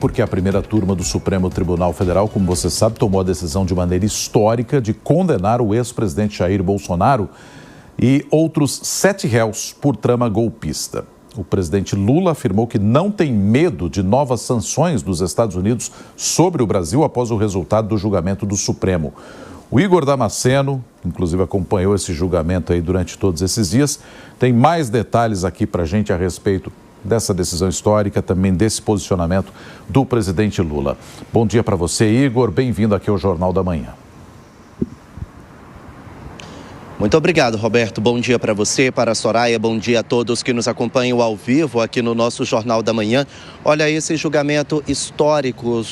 Porque a primeira turma do Supremo Tribunal Federal, como você sabe, tomou a decisão de maneira histórica de condenar o ex-presidente Jair Bolsonaro e outros 7 réus por trama golpista. O presidente Lula afirmou que não tem medo de novas sanções dos Estados Unidos sobre o Brasil após o resultado do julgamento do Supremo. O Igor Damasceno, inclusive acompanhou esse julgamento aí durante todos esses dias, tem mais detalhes aqui para a gente a respeito dessa decisão histórica, também desse posicionamento do presidente Lula. Bom dia para você, Igor. Bem-vindo aqui ao Jornal da Manhã. Muito obrigado, Roberto. Bom dia para você, para a Soraya. Bom dia a todos que nos acompanham ao vivo aqui no nosso Jornal da Manhã. Olha, esse julgamento histórico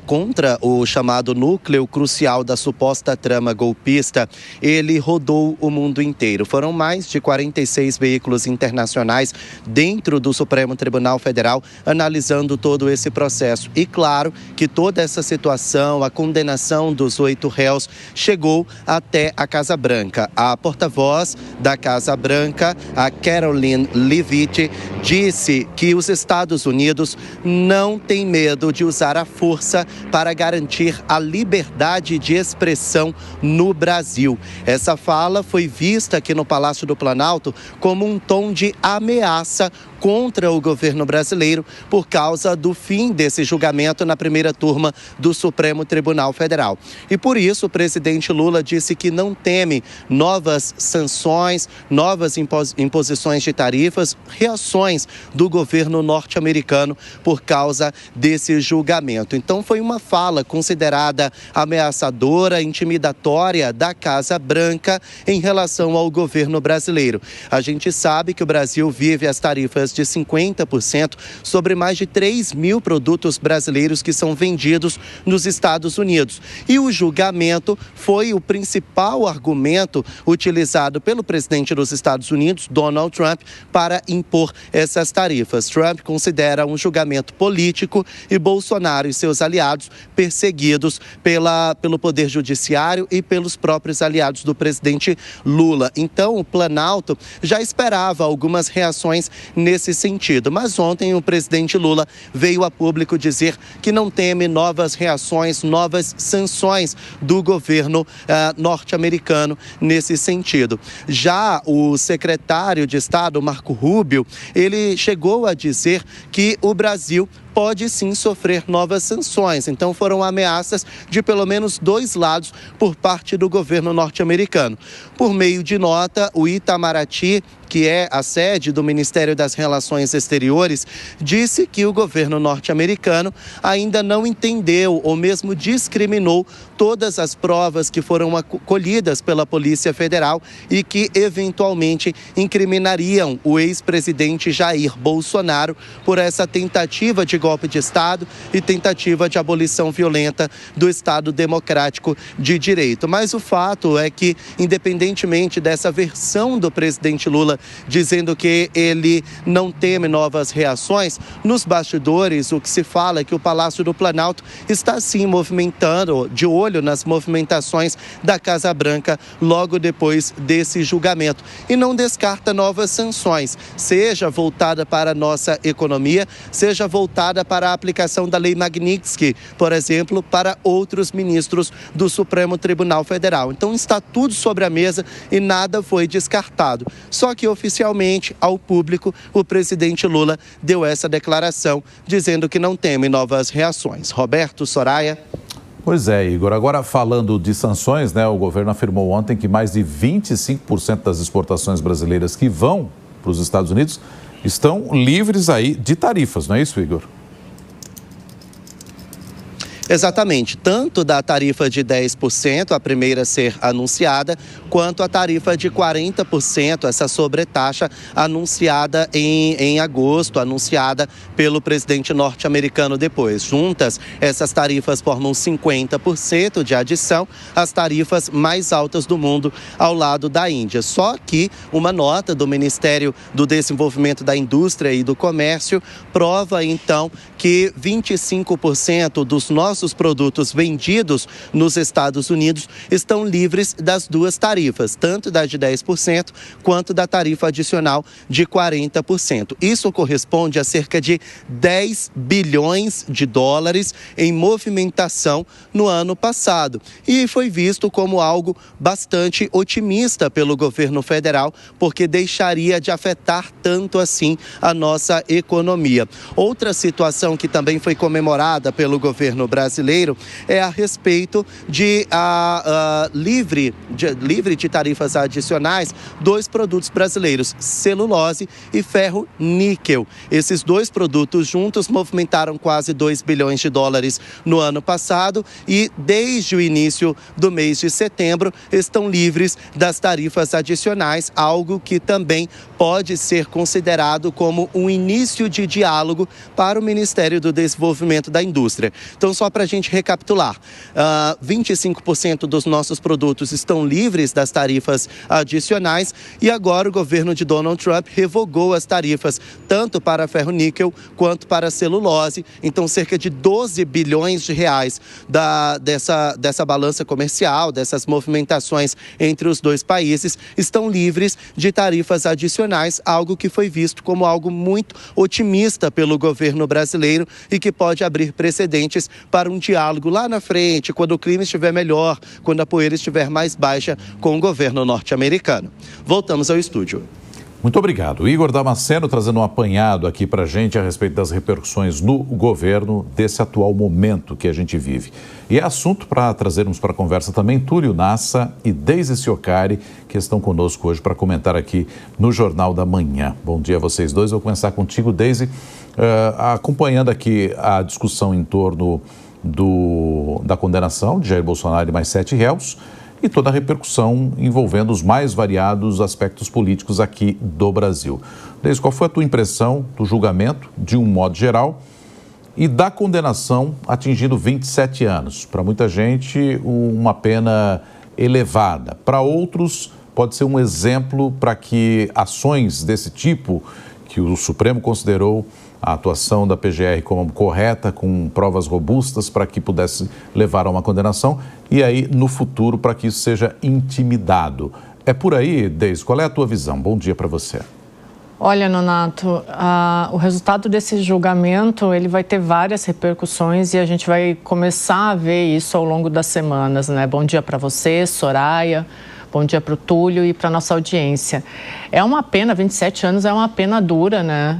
contra o chamado núcleo crucial da suposta trama golpista, ele rodou o mundo inteiro. Foram mais de 46 veículos internacionais dentro do Supremo Tribunal Federal analisando todo esse processo. E claro que toda essa situação, a condenação dos 8 réus, chegou até a Casa Branca. A porta-voz da Casa Branca, a Karoline Leavitt, disse que os Estados Unidos não têm medo de usar a força para garantir a liberdade de expressão no Brasil. Essa fala foi vista aqui no Palácio do Planalto como um tom de ameaça contra o governo brasileiro por causa do fim desse julgamento na primeira turma do Supremo Tribunal Federal. E por isso o presidente Lula disse que não teme novas sanções, novas imposições de tarifas, reações do governo norte-americano por causa desse julgamento. Então foi uma fala considerada ameaçadora, intimidatória da Casa Branca em relação ao governo brasileiro. A gente sabe que o Brasil vive as tarifas de 50% sobre mais de 3 mil produtos brasileiros que são vendidos nos Estados Unidos. E o julgamento foi o principal argumento utilizado pelo presidente dos Estados Unidos, Donald Trump, para impor essas tarifas. Trump considera um julgamento político e Bolsonaro e seus aliados perseguidos pelo Poder Judiciário e pelos próprios aliados do presidente Lula. Então, o Planalto já esperava algumas reações nesse sentido. Mas ontem o presidente Lula veio a público dizer que não teme novas reações, novas sanções do governo norte-americano nesse sentido. Já o secretário de Estado, Marco Rubio, ele chegou a dizer que o Brasil pode sim sofrer novas sanções. Então foram ameaças de pelo menos 2 lados por parte do governo norte-americano. Por meio de nota, o Itamaraty, que é a sede do Ministério das Relações Exteriores, disse que o governo norte-americano ainda não entendeu ou mesmo discriminou todas as provas que foram colhidas pela Polícia Federal e que eventualmente incriminariam o ex-presidente Jair Bolsonaro por essa tentativa de golpe de Estado e tentativa de abolição violenta do Estado Democrático de Direito. Mas o fato é que, independentemente dessa versão do presidente Lula dizendo que ele não teme novas reações, nos bastidores o que se fala é que o Palácio do Planalto está sim movimentando, de olho nas movimentações da Casa Branca logo depois desse julgamento e não descarta novas sanções, seja voltada para a nossa economia, seja voltada para a aplicação da Lei Magnitsky, por exemplo, para outros ministros do Supremo Tribunal Federal. Então está tudo sobre a mesa e nada foi descartado. Só que oficialmente, ao público, o presidente Lula deu essa declaração, dizendo que não teme novas reações. Roberto, Soraya. Pois é, Igor. Agora, falando de sanções, né, o governo afirmou ontem que mais de 25% das exportações brasileiras que vão para os Estados Unidos estão livres aí de tarifas, não é isso, Igor? Exatamente, tanto da tarifa de 10%, a primeira a ser anunciada, quanto a tarifa de 40%, essa sobretaxa anunciada em agosto, anunciada pelo presidente norte-americano depois. Juntas, essas tarifas formam 50% de adição às tarifas mais altas do mundo ao lado da Índia. Só que uma nota do Ministério do Desenvolvimento da Indústria e do Comércio prova, então, que 25% dos nossos nossos produtos vendidos nos Estados Unidos estão livres das duas tarifas, tanto da de 10% quanto da tarifa adicional de 40%. Isso corresponde a cerca de 10 bilhões de dólares em movimentação no ano passado. E foi visto como algo bastante otimista pelo governo federal, porque deixaria de afetar tanto assim a nossa economia. Outra situação que também foi comemorada pelo governo brasileiro é a respeito de livre de tarifas adicionais dois produtos brasileiros, celulose e ferro-níquel. Esses dois produtos juntos movimentaram quase 2 bilhões de dólares no ano passado e desde o início do mês de setembro estão livres das tarifas adicionais, algo que também pode ser considerado como um início de diálogo para o Ministério do Desenvolvimento da Indústria. Então, só para a gente recapitular, 25% dos nossos produtos estão livres das tarifas adicionais e agora o governo de Donald Trump revogou as tarifas tanto para ferro-níquel quanto para celulose. Então, cerca de 12 bilhões de reais dessa balança comercial, dessas movimentações entre os dois países, estão livres de tarifas adicionais, algo que foi visto como algo muito otimista pelo governo brasileiro e que pode abrir precedentes para um diálogo lá na frente, quando o clima estiver melhor, quando a poeira estiver mais baixa com o governo norte-americano. Voltamos ao estúdio. Muito obrigado. Igor Damasceno trazendo um apanhado aqui para a gente a respeito das repercussões no governo desse atual momento que a gente vive. E é assunto para trazermos para a conversa também Túlio Nassa e Deise Ciocari, que estão conosco hoje para comentar aqui no Jornal da Manhã. Bom dia a vocês dois. Vou começar contigo, Deise, acompanhando aqui a discussão em torno da condenação de Jair Bolsonaro e mais 7 réus, e toda a repercussão envolvendo os mais variados aspectos políticos aqui do Brasil. Deise, qual foi a tua impressão do julgamento, de um modo geral, e da condenação atingindo 27 anos? Para muita gente, uma pena elevada. Para outros, pode ser um exemplo para que ações desse tipo, que o Supremo considerou a atuação da PGR como correta, com provas robustas para que pudesse levar a uma condenação e aí, no futuro, para que isso seja intimidado. É por aí, Deise, qual é a tua visão? Bom dia para você. Olha, Nonato, o resultado desse julgamento, ele vai ter várias repercussões e a gente vai começar a ver isso ao longo das semanas, né? Bom dia para você, Soraya. Bom dia para o Túlio e para a nossa audiência. É uma pena, 27 anos é uma pena dura, né?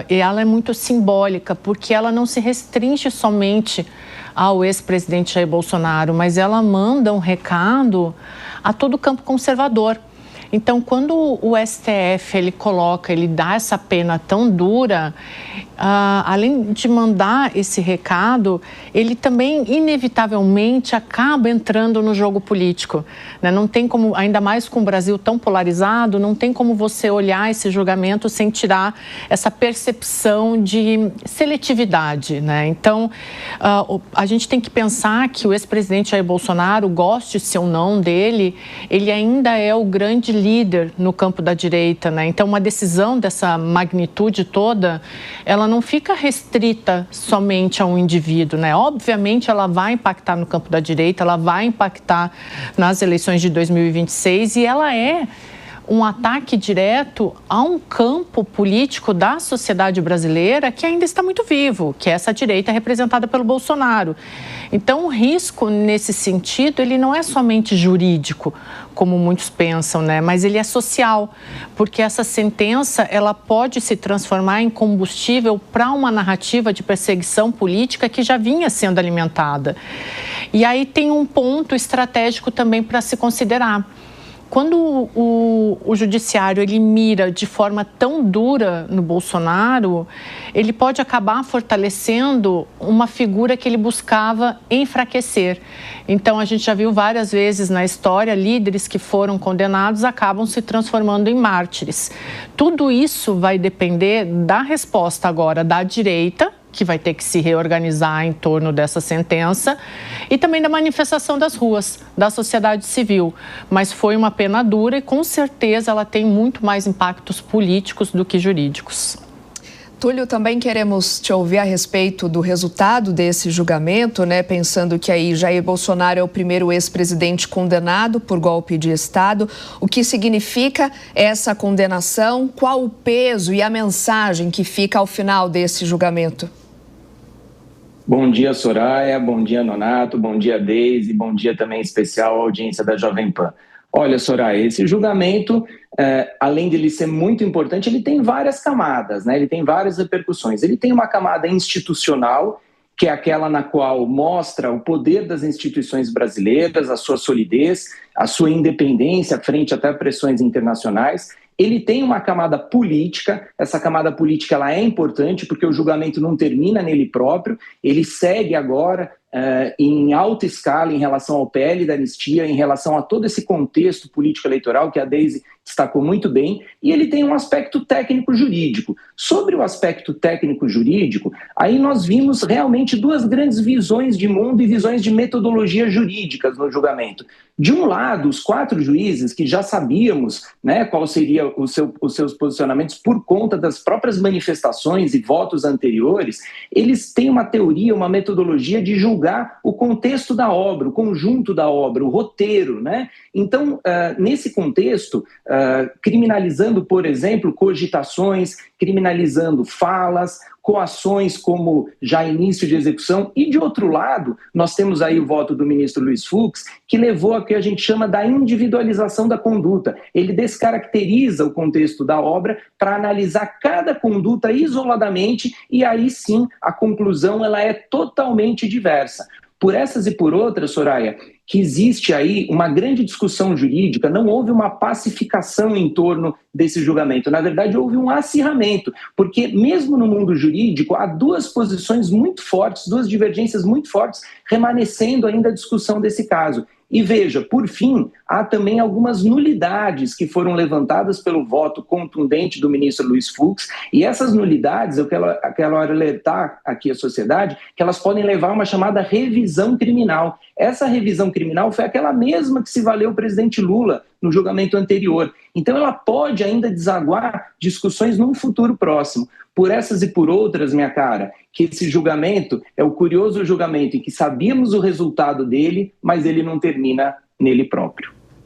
E ela é muito simbólica, porque ela não se restringe somente ao ex-presidente Jair Bolsonaro, mas ela manda um recado a todo o campo conservador. Então, quando o STF ele dá essa pena tão dura, além de mandar esse recado, ele também inevitavelmente acaba entrando no jogo político, né? Não tem como, ainda mais com o Brasil tão polarizado, não tem como você olhar esse julgamento sem tirar essa percepção de seletividade, né? Então, a gente tem que pensar que o ex-presidente Jair Bolsonaro, goste-se ou não dele, ele ainda é o grande líder no campo da direita, né? Então, uma decisão dessa magnitude toda, ela não fica restrita somente a um indivíduo, né? Obviamente, ela vai impactar no campo da direita, ela vai impactar nas eleições de 2026 e ela é um ataque direto a um campo político da sociedade brasileira que ainda está muito vivo, que é essa direita representada pelo Bolsonaro. Então, o risco nesse sentido, ele não é somente jurídico, como muitos pensam, né? Mas ele é social, porque essa sentença, ela pode se transformar em combustível para uma narrativa de perseguição política que já vinha sendo alimentada. E aí tem um ponto estratégico também para se considerar. Quando o judiciário ele mira de forma tão dura no Bolsonaro, ele pode acabar fortalecendo uma figura que ele buscava enfraquecer. Então, a gente já viu várias vezes na história, líderes que foram condenados acabam se transformando em mártires. Tudo isso vai depender da resposta agora da direita, que vai ter que se reorganizar em torno dessa sentença, e também da manifestação das ruas, da sociedade civil. Mas foi uma pena dura e, com certeza, ela tem muito mais impactos políticos do que jurídicos. Túlio, também queremos te ouvir a respeito do resultado desse julgamento, né? Pensando que aí Jair Bolsonaro é o primeiro ex-presidente condenado por golpe de Estado. O que significa essa condenação? Qual o peso e a mensagem que fica ao final desse julgamento? Bom dia, Soraya. Bom dia, Nonato. Bom dia, Deise. Bom dia também especial à audiência da Jovem Pan. Olha, Soraya, esse julgamento, além de ele ser muito importante, ele tem várias camadas, né? Ele tem várias repercussões. Ele tem uma camada institucional, que é aquela na qual mostra o poder das instituições brasileiras, a sua solidez, a sua independência frente até a pressões internacionais. Ele tem uma camada política, essa camada política ela é importante porque o julgamento não termina nele próprio, ele segue agora em alta escala em relação ao PL da anistia, em relação a todo esse contexto político-eleitoral que a Deise destacou muito bem, e ele tem um aspecto técnico-jurídico. Sobre o aspecto técnico-jurídico, aí nós vimos realmente duas grandes visões de mundo e visões de metodologia jurídicas no julgamento. De um lado, os 4 juízes, que já sabíamos, né, qual seria os seus posicionamentos por conta das próprias manifestações e votos anteriores, eles têm uma teoria, uma metodologia de julgar o contexto da obra, o conjunto da obra, o roteiro, né? Então, nesse contexto, criminalizando, por exemplo, cogitações, criminalizando falas, coações como já início de execução, e de outro lado, nós temos aí o voto do ministro Luiz Fux, que levou a que a gente chama da individualização da conduta. Ele descaracteriza o contexto da obra para analisar cada conduta isoladamente, e aí sim a conclusão ela é totalmente diversa. Por essas e por outras, Soraya, que existe aí uma grande discussão jurídica, não houve uma pacificação em torno desse julgamento. Na verdade, houve um acirramento, porque mesmo no mundo jurídico, há duas posições muito fortes, duas divergências muito fortes, remanescendo ainda a discussão desse caso. E veja, por fim, há também algumas nulidades que foram levantadas pelo voto contundente do ministro Luiz Fux, e essas nulidades, eu quero alertar aqui a sociedade, que elas podem levar a uma chamada revisão criminal. Essa revisão criminal foi aquela mesma que se valeu o presidente Lula no julgamento anterior. Então ela pode ainda desaguar discussões num futuro próximo. Por essas e por outras, minha cara, que esse julgamento é o curioso julgamento em que sabíamos o resultado dele, mas ele não termina nele próprio.